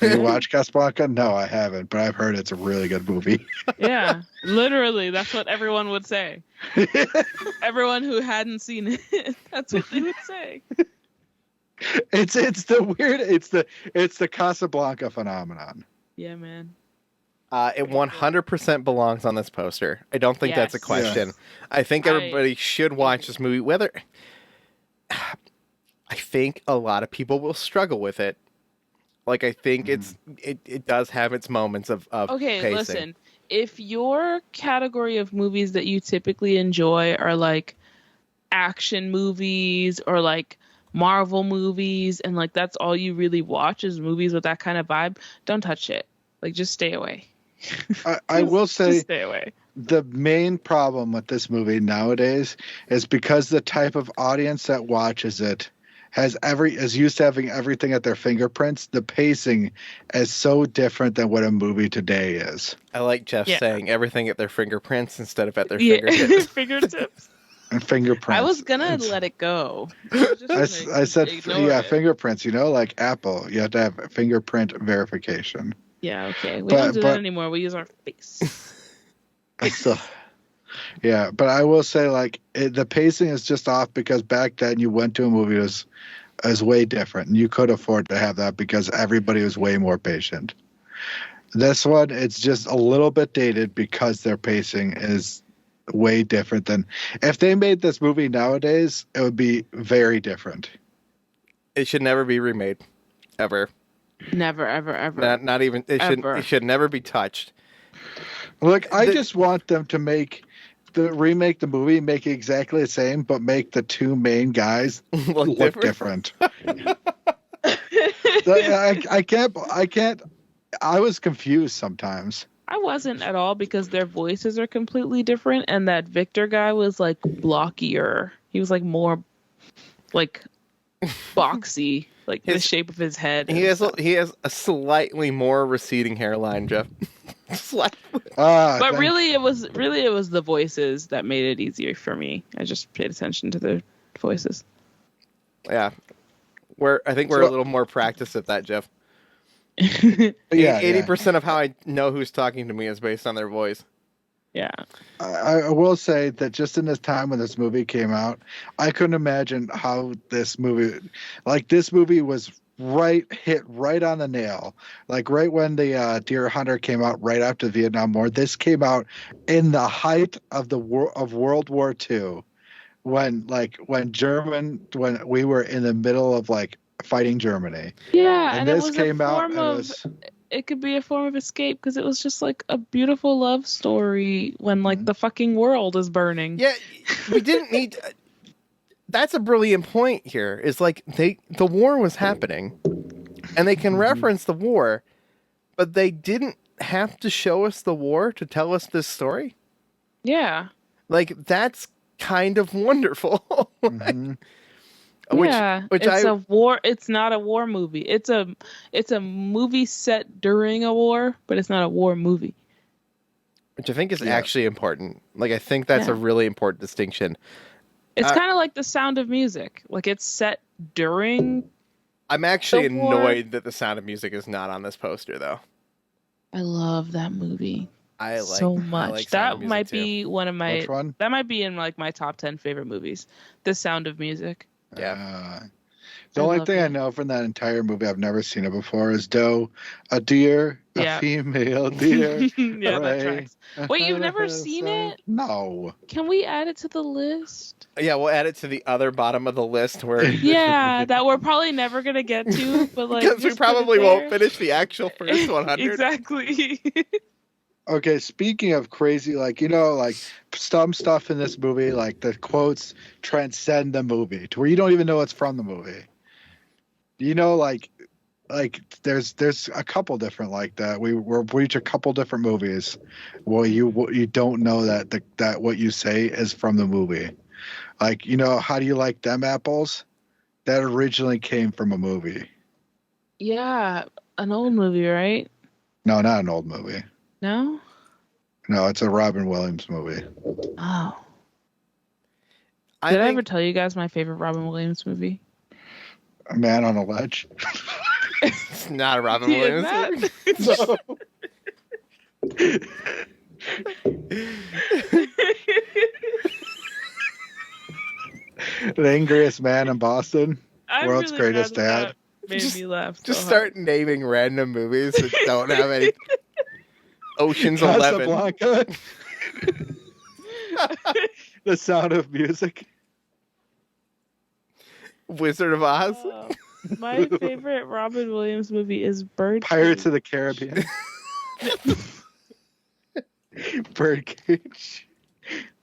Speaker 4: Have you watched Casablanca? No, I haven't, but I've heard it's a really good movie.
Speaker 3: Yeah, literally, that's what everyone would say. Everyone who hadn't seen it, that's what they would say.
Speaker 4: It's the Casablanca phenomenon.
Speaker 3: Yeah, man.
Speaker 1: It 100% belongs on this poster. I don't think that's a
Speaker 3: Yes.
Speaker 1: question.
Speaker 4: Yes.
Speaker 1: I think everybody should watch this movie. Whether I think a lot of people will struggle with it. Like I think it does have its moments of
Speaker 3: Okay,
Speaker 1: pacing.
Speaker 3: listen. If your category of movies that you typically enjoy are like action movies or like Marvel movies, and like that's all you really watch is movies with that kind of vibe, don't touch it. Like just stay away.
Speaker 4: I will say
Speaker 3: Just stay away.
Speaker 4: the main problem with this movie nowadays is because the type of audience that watches it is used to having everything at their fingerprints. The pacing is so different than what a movie today is.
Speaker 1: I like Jeff
Speaker 3: Yeah.
Speaker 1: saying everything at their fingerprints instead of at their fingertips.
Speaker 3: Fingertips.
Speaker 4: And fingerprints.
Speaker 3: I was gonna let it go.
Speaker 4: I said,
Speaker 3: ignore
Speaker 4: yeah,
Speaker 3: it.
Speaker 4: fingerprints. Like Apple, you have to have fingerprint verification.
Speaker 3: Yeah, okay. We
Speaker 4: But-
Speaker 3: don't do
Speaker 4: but-
Speaker 3: that anymore. We use our face.
Speaker 4: Yeah, but I will say, the pacing is just off because back then you went to a movie, it was is way different, and you could afford to have that because everybody was way more patient. This one, it's just a little bit dated because their pacing is way different than if they made this movie nowadays, it would be very different.
Speaker 1: It should never be remade, ever.
Speaker 3: Never, ever, ever.
Speaker 1: Not even. It should never be touched.
Speaker 4: Look, I just want them to remake the movie, make it exactly the same, but make the two main guys look different. I can't. I was confused sometimes.
Speaker 3: I wasn't at all because their voices are completely different, and that Victor guy was like blockier. He was like more like boxy, like the shape of his head.
Speaker 1: He has a slightly more receding hairline, Jeff. Slightly.
Speaker 3: But really, it was the voices that made it easier for me. I just paid attention to the voices.
Speaker 1: Yeah, I think we're a little more practiced at that, Jeff.
Speaker 4: Yeah,
Speaker 1: 80% of how I know who's talking to me is based on their voice.
Speaker 3: Yeah.
Speaker 4: I will say that just in this time when this movie came out, I couldn't imagine how this movie was hit right on the nail. Like right when the Deer Hunter came out right after the Vietnam War. This came out in the height of World War II, when we were in the middle of like fighting Germany.
Speaker 3: Yeah, and
Speaker 4: this
Speaker 3: it was
Speaker 4: came out.
Speaker 3: It could be a form of escape because it was just like a beautiful love story when like the fucking world is burning.
Speaker 1: Yeah, we didn't need. That's a brilliant point here. Is like the war was happening, and they can reference the war, but they didn't have to show us the war to tell us this story.
Speaker 3: Yeah,
Speaker 1: like that's kind of wonderful.
Speaker 3: a war. It's not a war movie. It's a movie set during a war, but it's not a war movie.
Speaker 1: Which I think is actually important. Like I think that's a really important distinction.
Speaker 3: It's kind of like The Sound of Music. Like it's set during.
Speaker 1: I'm actually annoyed that The Sound of Music is not on this poster, though.
Speaker 3: I love that movie.
Speaker 1: So
Speaker 3: much. That might be one of my. That might be in like my top 10 favorite movies. The Sound of Music.
Speaker 1: Yeah.
Speaker 4: The only thing I know from that entire movie, I've never seen it before, is doe, a deer, a female deer.
Speaker 3: Yeah, that tracks. Wait, you've never seen it?
Speaker 4: No.
Speaker 3: Can we add it to the list?
Speaker 1: Yeah, we'll add it to the other bottom of the list where.
Speaker 3: Yeah, that we're probably never gonna get to, but like
Speaker 1: because we probably won't finish the actual first 100.
Speaker 3: Exactly.
Speaker 4: Okay, speaking of crazy, like, like some stuff in this movie, like the quotes transcend the movie to where you don't even know it's from the movie. Like there's a couple different like that. We reach a couple different movies where you don't know that what you say is from the movie. Like, how do you like them apples? That originally came from a movie.
Speaker 3: Yeah, an old movie, right?
Speaker 4: No, not an old movie.
Speaker 3: No?
Speaker 4: No, it's a Robin Williams movie.
Speaker 3: Oh. Did I ever tell you guys my favorite Robin Williams movie?
Speaker 4: A Man on a Ledge.
Speaker 1: It's not a Robin Williams movie.
Speaker 4: No. The Angriest Man in Boston. World's
Speaker 3: really
Speaker 4: Greatest Dad.
Speaker 3: Made me laugh.
Speaker 1: Just start naming random movies that don't have any. Ocean's 11.
Speaker 4: Casablanca. The Sound of Music.
Speaker 1: Wizard of Oz.
Speaker 3: My favorite Robin Williams movie is Birdcage.
Speaker 4: Pirates of the Caribbean. Birdcage.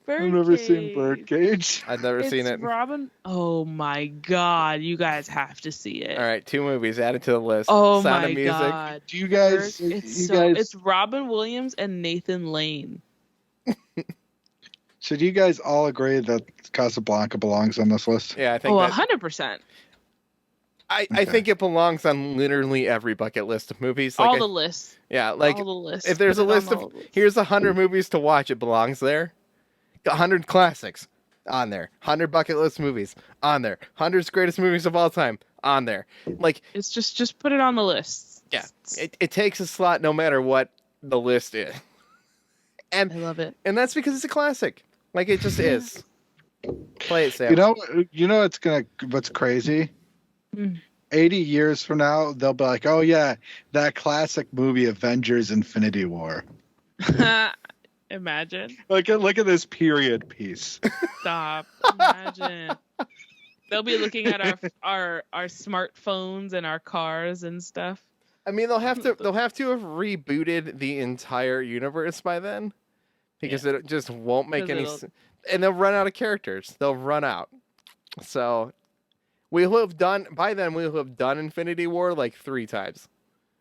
Speaker 4: I've never seen Birdcage.
Speaker 1: I've never seen it.
Speaker 3: Robin. Oh my god, you guys have to see it.
Speaker 1: All right, 2 movies added to the list.
Speaker 3: Oh
Speaker 1: Sound
Speaker 3: my
Speaker 1: of Music.
Speaker 3: god.
Speaker 4: Do you guys?
Speaker 3: It's Robin Williams and Nathan Lane.
Speaker 4: So do you guys all agree that Casablanca belongs on this list?
Speaker 1: Yeah, I think.
Speaker 3: 100%.
Speaker 1: I think it belongs on literally every bucket list of movies.
Speaker 3: Like all the lists.
Speaker 1: Yeah, like
Speaker 3: all the lists.
Speaker 1: If there's a list of here's 100 movies to watch, it belongs there. 100 classics on there. 100 bucket list movies on there. 100's greatest movies of all time on there. Like
Speaker 3: it's just put it on the list.
Speaker 1: Yeah, it takes a slot no matter what the list is. And
Speaker 3: I love it.
Speaker 1: And that's because it's a classic. Like it just is. Play it, Sam.
Speaker 4: What's crazy 80 years from now, they'll be like, oh, yeah, that classic movie Avengers Infinity War.
Speaker 3: Imagine.
Speaker 4: Look at this period piece.
Speaker 3: Stop. Imagine. They'll be looking at our smartphones and our cars and stuff.
Speaker 1: I mean, they'll have to have rebooted the entire universe by then, because it just won't make any sense. And they'll run out of characters. They'll run out. So we'll have done Infinity War like 3 times,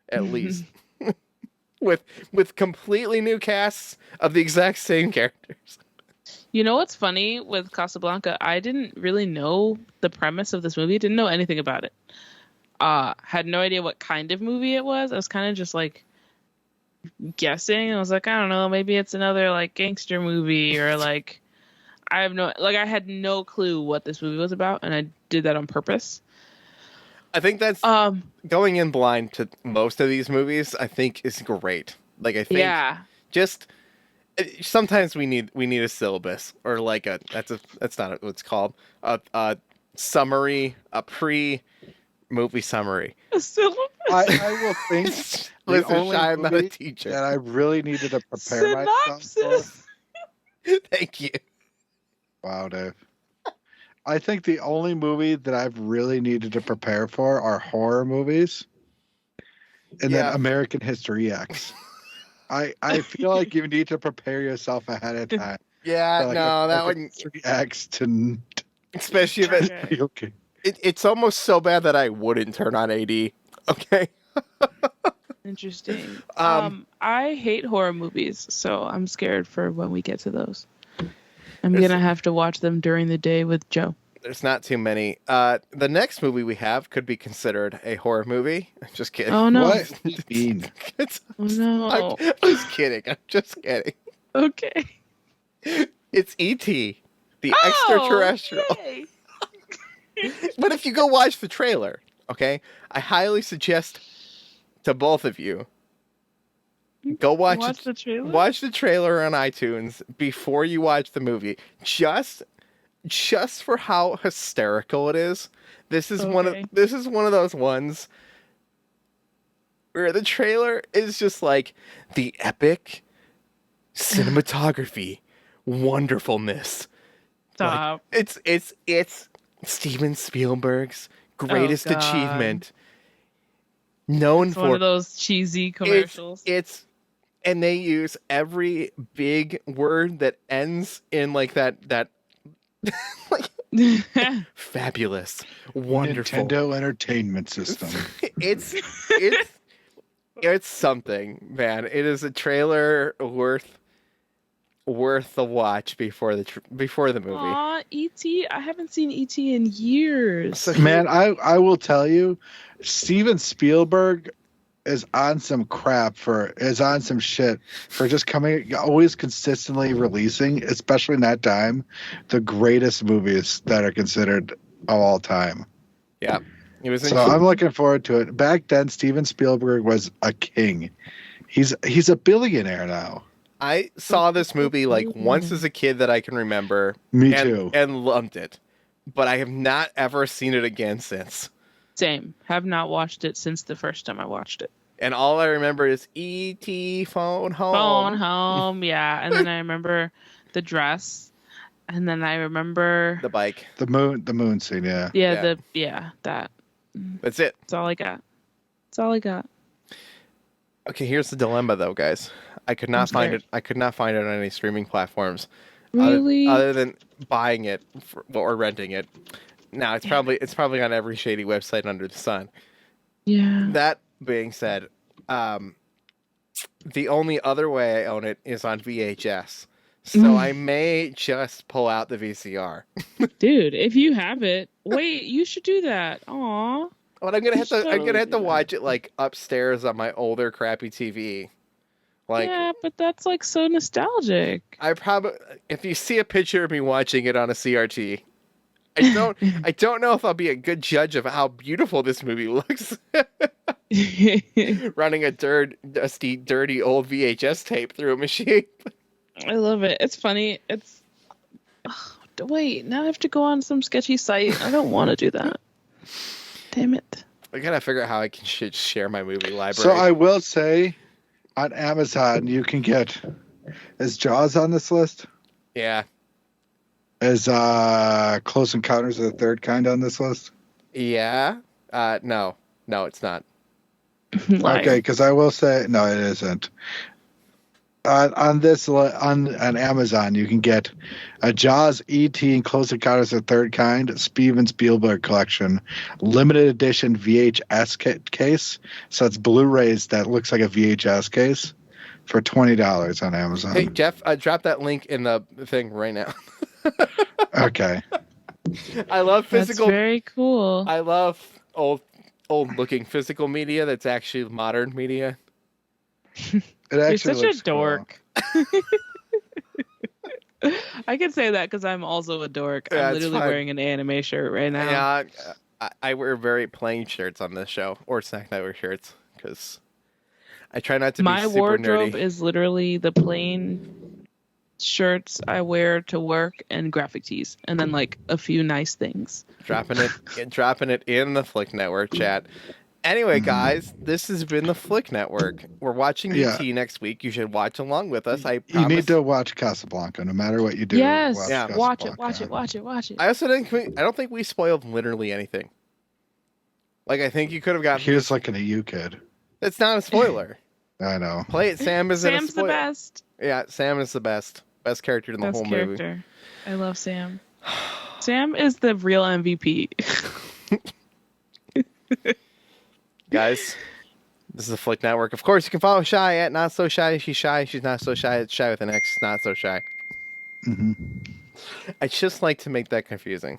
Speaker 1: at least, with completely new casts of the exact same characters.
Speaker 3: You know what's funny with Casablanca? I didn't really know the premise of this movie. Didn't know anything about it. Had no idea what kind of movie it was. I was kind of just like guessing. I was like, I don't know, maybe it's another like gangster movie or like I had no clue what this movie was about, and I did that on purpose.
Speaker 1: I think that's going in blind to most of these movies. I think is great. Like I think just sometimes we need a syllabus or like that's not what it's called, a summary, a pre-movie summary.
Speaker 3: A syllabus.
Speaker 4: I will think
Speaker 1: Listen, I'm not a teacher.
Speaker 4: that I really needed to prepare myself for.
Speaker 1: Thank you.
Speaker 4: Wow, Dave. I think the only movie that I've really needed to prepare for are horror movies, and then American History X. I feel like you need to prepare yourself ahead of time.
Speaker 1: Yeah,
Speaker 4: like
Speaker 1: that wouldn't.
Speaker 4: History X to,
Speaker 1: especially if it's
Speaker 4: okay.
Speaker 1: It's almost so bad that I wouldn't turn on AD. Okay.
Speaker 3: Interesting. I hate horror movies, so I'm scared for when we get to those. I'm gonna have to watch them during the day with Joe.
Speaker 1: There's not too many. The next movie we have could be considered a horror movie. Just kidding.
Speaker 3: Oh no!
Speaker 4: What do you mean?
Speaker 3: Oh no!
Speaker 1: I'm just kidding. I'm just kidding.
Speaker 3: Okay.
Speaker 1: It's E.T., the extraterrestrial.
Speaker 3: Yay.
Speaker 1: But if you go watch the trailer, okay, I highly suggest to both of you go watch
Speaker 3: the trailer.
Speaker 1: Watch the trailer on iTunes before you watch the movie. Just for how hysterical it is. This is one of those ones where the trailer is just like the epic cinematography, wonderfulness.
Speaker 3: Stop.
Speaker 1: Like, it's Steven Spielberg's greatest achievement. Known for
Speaker 3: one of those cheesy commercials.
Speaker 1: And they use every big word that ends in like that like fabulous, wonderful
Speaker 4: Nintendo Entertainment System.
Speaker 1: It's something, man. It is a trailer worth the watch before the movie.
Speaker 3: Aw, E.T. I haven't seen E.T. in years.
Speaker 4: Man, I will tell you, Steven Spielberg is on some shit for just always consistently releasing, especially in that time, the greatest movies that are considered of all time.
Speaker 1: Yeah.
Speaker 4: I'm looking forward to it. Back then, Steven Spielberg was a king. He's a billionaire now.
Speaker 1: I saw this movie like once as a kid that I can remember.
Speaker 4: Me too.
Speaker 1: And loved it. But I have not ever seen it again since.
Speaker 3: Same. Have not watched it since the first time I watched it.
Speaker 1: And all I remember is E.T. phone home.
Speaker 3: Phone home, yeah. And then I remember the dress. And then I remember
Speaker 1: the bike.
Speaker 4: The moon scene, yeah.
Speaker 3: That.
Speaker 1: That's it.
Speaker 3: That's all I got.
Speaker 1: Okay, here's the dilemma though, guys. I could not find it on any streaming platforms.
Speaker 3: Really?
Speaker 1: Other than buying it or renting it. Now it's probably on every shady website under the sun.
Speaker 3: Yeah.
Speaker 1: That being said, the only other way I own it is on VHS. So I may just pull out the VCR.
Speaker 3: Dude, if you have it, wait, you should do that. Aw.
Speaker 1: But I'm gonna have to watch it like upstairs on my older crappy TV. Like,
Speaker 3: yeah, but that's like so nostalgic.
Speaker 1: If you see a picture of me watching it on a CRT, I don't know if I'll be a good judge of how beautiful this movie looks. Running a dusty, dirty old VHS tape through a machine.
Speaker 3: I love it. It's funny. Wait, now I have to go on some sketchy site. I don't want to do that. Damn it.
Speaker 1: I gotta figure out how I can share my movie library.
Speaker 4: So I will say, on Amazon, you can get. Is Jaws on this list?
Speaker 1: Yeah.
Speaker 4: Is Close Encounters of the Third Kind on this list?
Speaker 1: Yeah. No, it's not.
Speaker 4: Okay, because I will say no, it isn't. On Amazon, you can get a Jaws, E.T., and Close Encounters of the Third Kind Steven Spielberg collection, limited edition VHS case. So it's Blu-rays that looks like a VHS case for $20 on Amazon.
Speaker 1: Hey Jeff, drop that link in the thing right now.
Speaker 4: Okay.
Speaker 1: I love physical.
Speaker 3: That's very cool.
Speaker 1: I love old-looking physical media that's actually modern media.
Speaker 3: You're such a dork. I can say that because I'm also a dork.
Speaker 1: Yeah,
Speaker 3: I'm
Speaker 1: it's
Speaker 3: literally
Speaker 1: fine.
Speaker 3: wearing an anime shirt right now.
Speaker 1: Yeah, I wear very plain shirts on this show, or Snack Network shirts, because I try not to
Speaker 3: My
Speaker 1: be super
Speaker 3: wardrobe
Speaker 1: nerdy.
Speaker 3: is literally the plain shirts I wear to work and graphic tees, and then like a few nice things.
Speaker 1: dropping it in the Flick Network chat. Anyway, guys, this has been the Flick Network. We're watching ET next week. You should watch along with us. I promise.
Speaker 4: You need to watch Casablanca, no matter what you do.
Speaker 3: Yes,
Speaker 4: watch
Speaker 3: watch it.
Speaker 1: I also don't think we spoiled literally anything. Like, I think you could have gotten.
Speaker 4: He was looking at you, kid.
Speaker 1: It's not a spoiler.
Speaker 4: I know.
Speaker 1: Play it, Sam. Isn't a
Speaker 3: Sam's
Speaker 1: spoiler.
Speaker 3: the best.
Speaker 1: Yeah, Sam is the best character in the whole movie.
Speaker 3: I love Sam. Sam is the real MVP.
Speaker 1: Guys, this is the Flick Network. Of course, you can follow Shy at Not So Shy. She's shy. She's not so shy. It's Shy with an X. Not so shy.
Speaker 4: Mm-hmm.
Speaker 1: I just like to make that confusing.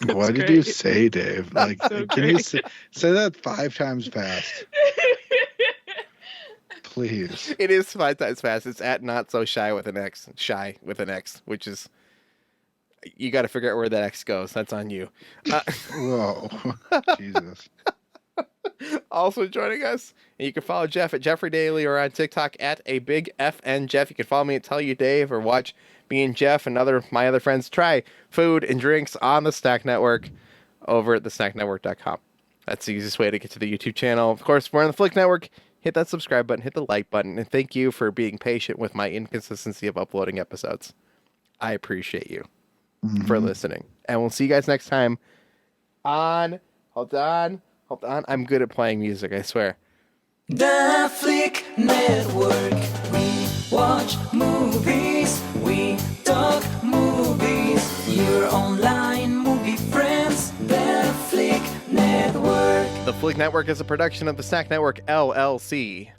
Speaker 4: What did
Speaker 3: great.
Speaker 4: you say, Dave? Like,
Speaker 3: So
Speaker 4: can you
Speaker 3: great.
Speaker 4: say that 5 times fast, please?
Speaker 1: It is 5 times fast. It's at Not So Shy with an X. Shy with an X, which is you got to figure out where that X goes. That's on you.
Speaker 4: Whoa, Jesus.
Speaker 1: Also joining us, and you can follow Jeff at Jeffrey Daily or on TikTok at a big FN Jeff. You can follow me at Tell You Dave or watch me and Jeff and my other friends try food and drinks on the Snack Network over at thesnacknetwork.com. That's the easiest way to get to the YouTube channel. Of course, we're on the Flick Network. Hit that subscribe button, hit the like button, and thank you for being patient with my inconsistency of uploading episodes. I appreciate you for listening. And we'll see you guys next time on... Hold on. I'm good at playing music, I swear.
Speaker 2: The Flick Network. We watch movies. We talk movies. Your online movie friends. The Flick Network.
Speaker 1: The Flick Network is a production of the Snack Network, LLC.